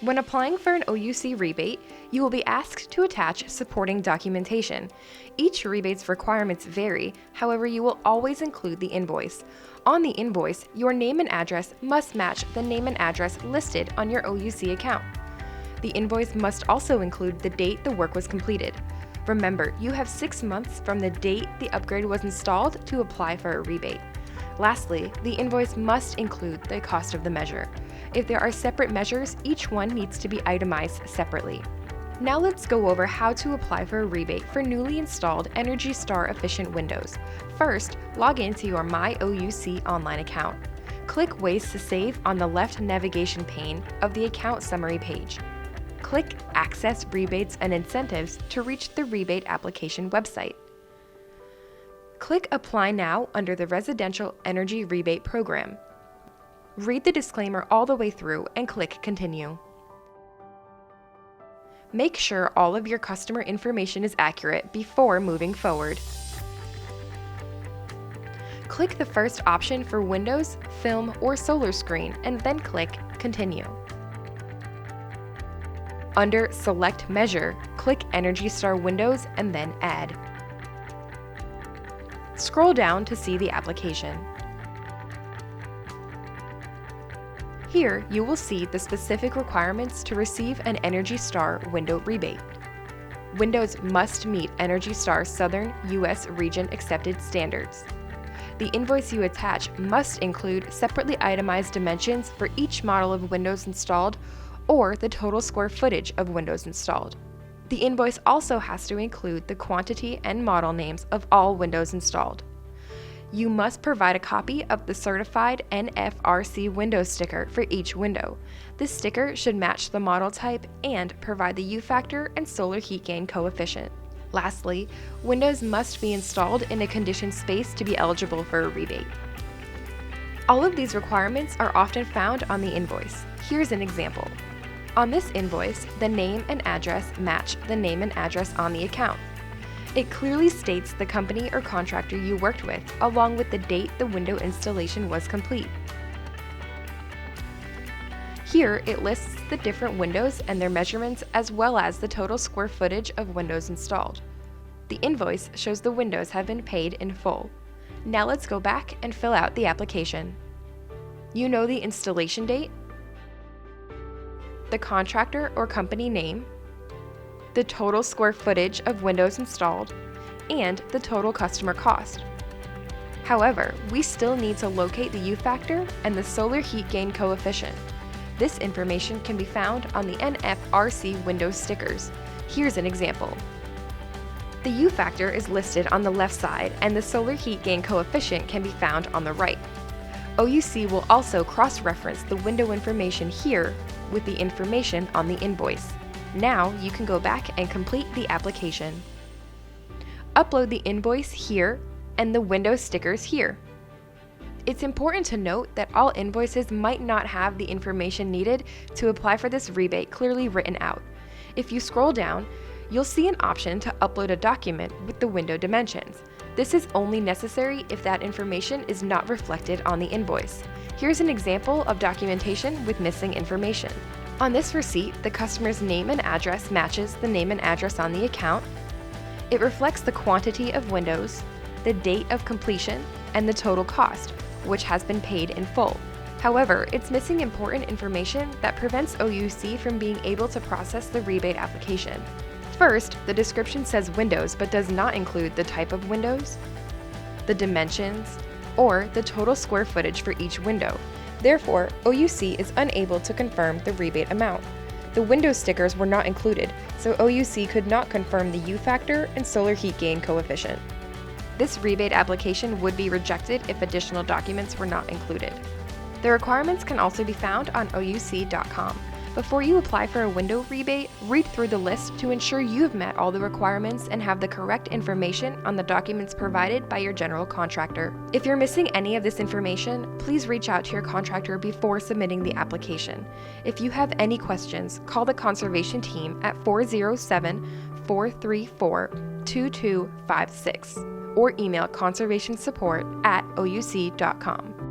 When applying for an OUC rebate, you will be asked to attach supporting documentation. Each rebate's requirements vary, however, you will always include the invoice. On the invoice, your name and address must match the name and address listed on your OUC account. The invoice must also include the date the work was completed. Remember, you have 6 months from the date the upgrade was installed to apply for a rebate. Lastly, the invoice must include the cost of the measure. If there are separate measures, each one needs to be itemized separately. Now let's go over how to apply for a rebate for newly installed Energy Star efficient windows. First, log into your My OUC online account. Click Ways to Save on the left navigation pane of the account summary page. Click Access Rebates and Incentives to reach the rebate application website. Click Apply Now under the Residential Energy Rebate Program. Read the disclaimer all the way through and click Continue. Make sure all of your customer information is accurate before moving forward. Click the first option for Windows, Film, or Solar Screen and then click Continue. Under Select Measure, click Energy Star Windows and then Add. Scroll down to see the application. Here, you will see the specific requirements to receive an Energy Star window rebate. Windows must meet Energy Star Southern U.S. Region Accepted Standards. The invoice you attach must include separately itemized dimensions for each model of windows installed or the total square footage of windows installed. The invoice also has to include the quantity and model names of all windows installed. You must provide a copy of the certified NFRC window sticker for each window. This sticker should match the model type and provide the U factor and solar heat gain coefficient. Lastly, windows must be installed in a conditioned space to be eligible for a rebate. All of these requirements are often found on the invoice. Here's an example. On this invoice, the name and address match the name and address on the account. It clearly states the company or contractor you worked with, along with the date the window installation was complete. Here, it lists the different windows and their measurements as well as the total square footage of windows installed. The invoice shows the windows have been paid in full. Now let's go back and fill out the application. You know the installation date, the contractor or company name, the total square footage of windows installed, and the total customer cost. However, we still need to locate the U factor and the solar heat gain coefficient. This information can be found on the NFRC window stickers. Here's an example. The U factor is listed on the left side and the solar heat gain coefficient can be found on the right. OUC will also cross-reference the window information here with the information on the invoice. Now you can go back and complete the application. Upload the invoice here and the window stickers here. It's important to note that all invoices might not have the information needed to apply for this rebate clearly written out. If you scroll down, you'll see an option to upload a document with the window dimensions. This is only necessary if that information is not reflected on the invoice. Here's an example of documentation with missing information. On this receipt, the customer's name and address matches the name and address on the account. It reflects the quantity of windows, the date of completion, and the total cost, which has been paid in full. However, it's missing important information that prevents OUC from being able to process the rebate application. First, the description says windows but does not include the type of windows, the dimensions, or the total square footage for each window. Therefore, OUC is unable to confirm the rebate amount. The window stickers were not included, so OUC could not confirm the U factor and solar heat gain coefficient. This rebate application would be rejected if additional documents were not included. The requirements can also be found on OUC.com. Before you apply for a window rebate, read through the list to ensure you've met all the requirements and have the correct information on the documents provided by your general contractor. If you're missing any of this information, please reach out to your contractor before submitting the application. If you have any questions, call the conservation team at 407-434-2256 or email conservationsupport@ouc.com.